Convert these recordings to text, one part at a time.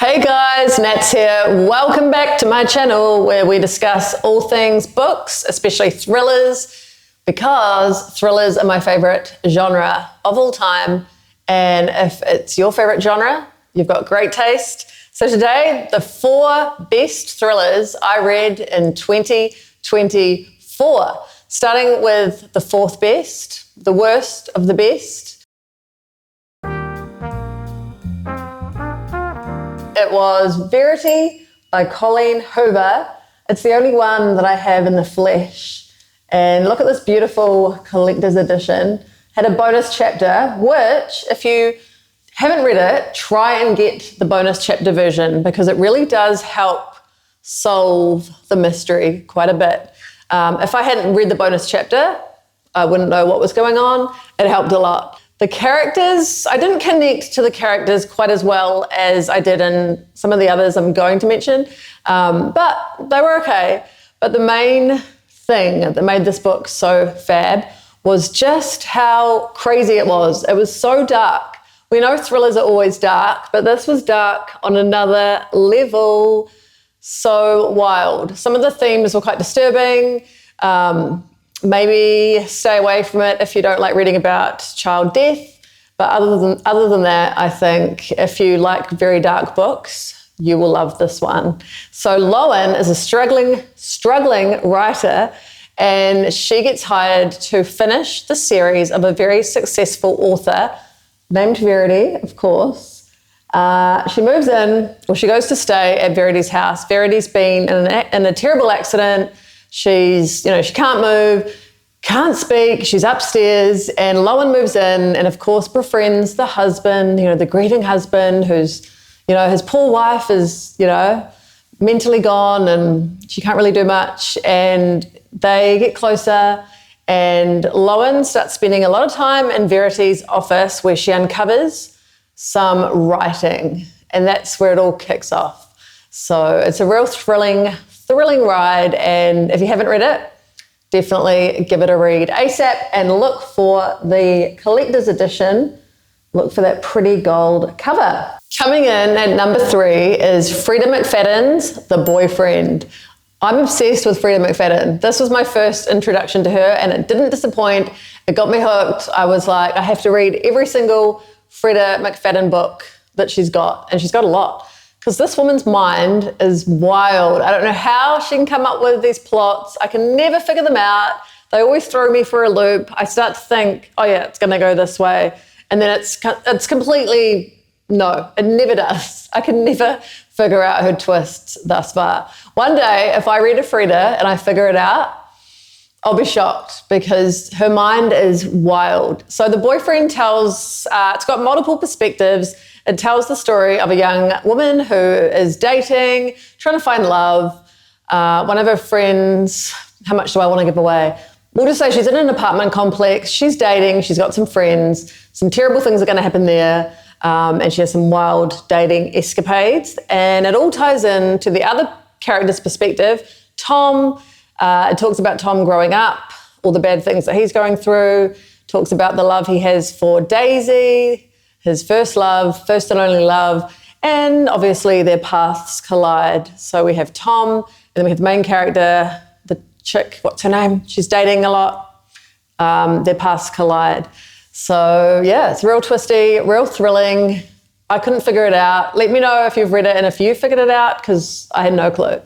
Hey guys, Nats here. Welcome back to my channel where we discuss all things books, especially thrillers, because thrillers are my favorite genre of all time. And if it's your favorite genre, you've got great taste. So today, the 4 best thrillers I read in 2024. Starting with the 4th best, the worst of the best. It was Verity by Colleen Hoover. It's the only one that I have in the flesh. And look at this beautiful collector's edition. Had a bonus chapter, which if you haven't read it, try and get the bonus chapter version because it really does help solve the mystery quite a bit. If I hadn't read the bonus chapter, I wouldn't know what was going on. It helped a lot. The characters, I didn't connect to the characters quite as well as I did in some of the others I'm going to mention, but they were okay. But the main thing that made this book so fab was just how crazy it was. It was so dark. We know thrillers are always dark, but this was dark on another level, so wild. Some of the themes were quite disturbing. Maybe stay away from it if you don't like reading about child death. But other than that, I think if you like very dark books, you will love this one. So Lowen is a struggling writer, and she gets hired to finish the series of a very successful author named Verity, of course. She moves in, or she goes to stay at Verity's house. Verity's been in a terrible accident. She can't move, can't speak, she's upstairs, and Lowen moves in and of course befriends the husband, the grieving husband who's, his poor wife is, mentally gone and she can't really do much, and they get closer and Lowen starts spending a lot of time in Verity's office where she uncovers some writing, and that's where it all kicks off. So it's a real thrilling ride, and if you haven't read it, definitely give it a read ASAP and look for the collector's edition. Look for that pretty gold cover. Coming in at number 3 is Freida McFadden's The Boyfriend. I'm obsessed with Freida McFadden. This was my first introduction to her and it didn't disappoint. It got me hooked. I was like, I have to read every single Freida McFadden book that she's got, and she's got a lot. Because this woman's mind is wild. I don't know how she can come up with these plots. I can never figure them out. They always throw me for a loop. I start to think, oh yeah, it's gonna go this way. And then it's completely, no, it never does. I can never figure out her twists thus far. One day, if I read a Freida and I figure it out, I'll be shocked because her mind is wild. So The Boyfriend tells, it's got multiple perspectives. It tells the story of a young woman who is dating, trying to find love. One of her friends, how much do I want to give away? We'll just say she's in an apartment complex, she's dating, she's got some friends, some terrible things are going to happen there, and she has some wild dating escapades. And it all ties in to the other character's perspective, Tom. It talks about Tom growing up, all the bad things that he's going through, talks about the love he has for Daisy, his first love, first and only love, and obviously their paths collide. So we have Tom, and then we have the main character, the chick, what's her name? She's dating a lot. Their paths collide. So yeah, it's real twisty, real thrilling. I couldn't figure it out. Let me know if you've read it and if you figured it out, because I had no clue.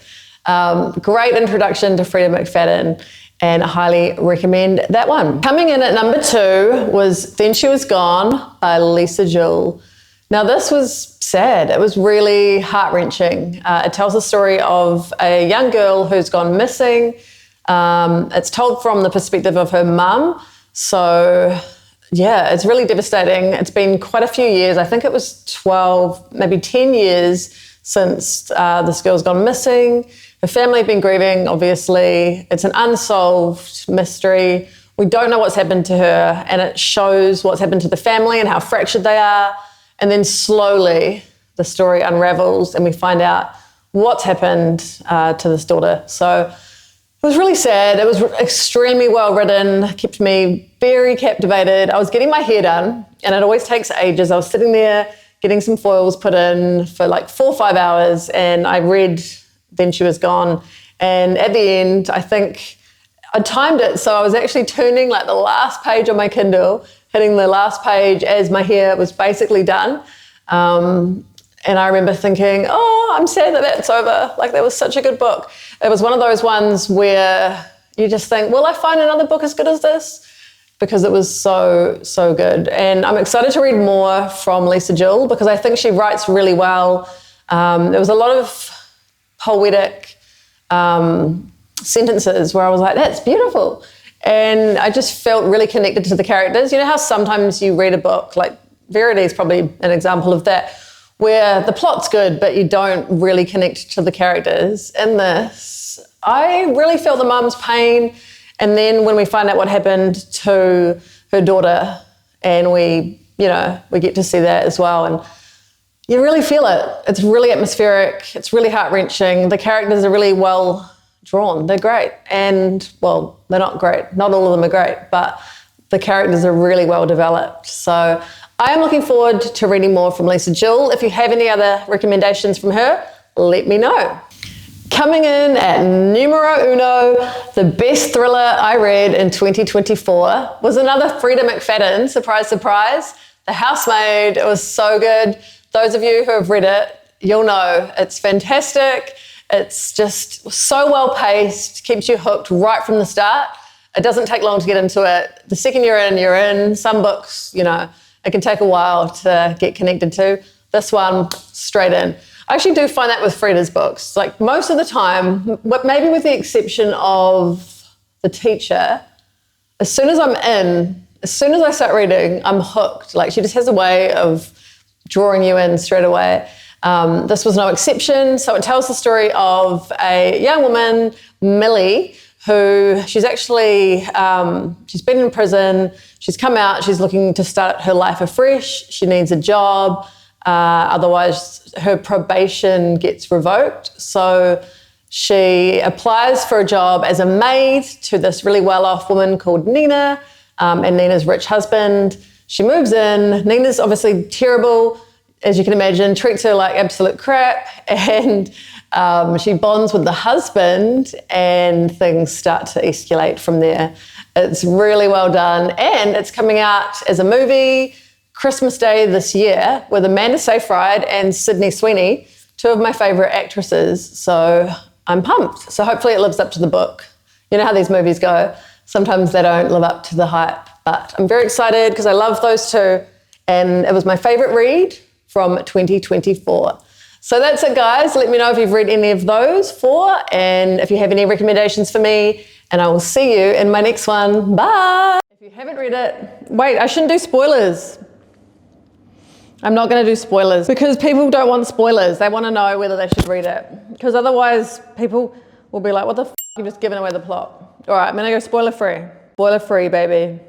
Great introduction to Freida McFadden, and I highly recommend that one. Coming in at number 2 was Then She Was Gone by Jewell. Now this was sad. It was really heart-wrenching. It tells the story of a young girl who's gone missing. It's told from the perspective of her mum. So yeah, it's really devastating. It's been quite a few years. I think it was 12, maybe 10 years since this girl's gone missing. Her family have been grieving, obviously. It's an unsolved mystery. We don't know what's happened to her, and it shows what's happened to the family and how fractured they are. And then slowly the story unravels and we find out what's happened to this daughter. So it was really sad. It was extremely well written, kept me very captivated. I was getting my hair done and it always takes ages. I was sitting there getting some foils put in for like 4 or 5 hours, and I read Then She Was Gone. And at the end, I think I timed it, so I was actually turning like the last page on my Kindle, hitting the last page as my hair was basically done. And I remember thinking, oh, I'm sad that that's over. Like, that was such a good book. It was one of those ones where you just think, will I find another book as good as this? Because it was so, so good. And I'm excited to read more from Lisa Jewell because I think she writes really well. There was a lot of poetic sentences where I was like, that's beautiful. And I just felt really connected to the characters. You know how sometimes you read a book, like Verity is probably an example of that, where the plot's good, but you don't really connect to the characters. In this, I really felt the mum's pain. And then when we find out what happened to her daughter, and we get to see that as well. And you really feel it. It's really atmospheric. It's really heart-wrenching. The characters are really well drawn. They're great. And, well, they're not great. Not all of them are great, but the characters are really well developed. So I am looking forward to reading more from Lisa Jewell. If you have any other recommendations from her, let me know. Coming in at numero uno, the best thriller I read in 2024 was another Freida McFadden, surprise, surprise, The Housemaid. It was so good. Those of you who have read it, you'll know it's fantastic. It's just so well paced, keeps you hooked right from the start. It doesn't take long to get into it. The second you're in, you're in. Some books, it can take a while to get connected to. This one, straight in. I actually do find that with Freida's books. Like most of the time, maybe with the exception of The Teacher, as soon as I'm in, as soon as I start reading, I'm hooked. Like she just has a way of drawing you in straight away. This was no exception. So it tells the story of a young woman, Millie, who she's actually, she's been in prison, she's come out, she's looking to start her life afresh, she needs a job, otherwise her probation gets revoked. So she applies for a job as a maid to this really well-off woman called Nina, and Nina's rich husband. She moves in, Nina's obviously terrible, as you can imagine, treats her like absolute crap, and she bonds with the husband and things start to escalate from there. It's really well done, and it's coming out as a movie Christmas Day this year with Amanda Seyfried and Sydney Sweeney, two of my favourite actresses, so I'm pumped. So hopefully it lives up to the book. You know how these movies go. Sometimes they don't live up to the hype, but I'm very excited because I love those two, and it was my favourite read from 2024. So that's it, guys. Let me know if you've read any of those four and if you have any recommendations for me, and I will see you in my next one. Bye. If you haven't read it, wait, I shouldn't do spoilers. I'm not going to do spoilers because people don't want spoilers. They want to know whether they should read it, because otherwise people will be like, what the f***, you've just given away the plot. All right, I'm going to go spoiler free. Spoiler free, baby.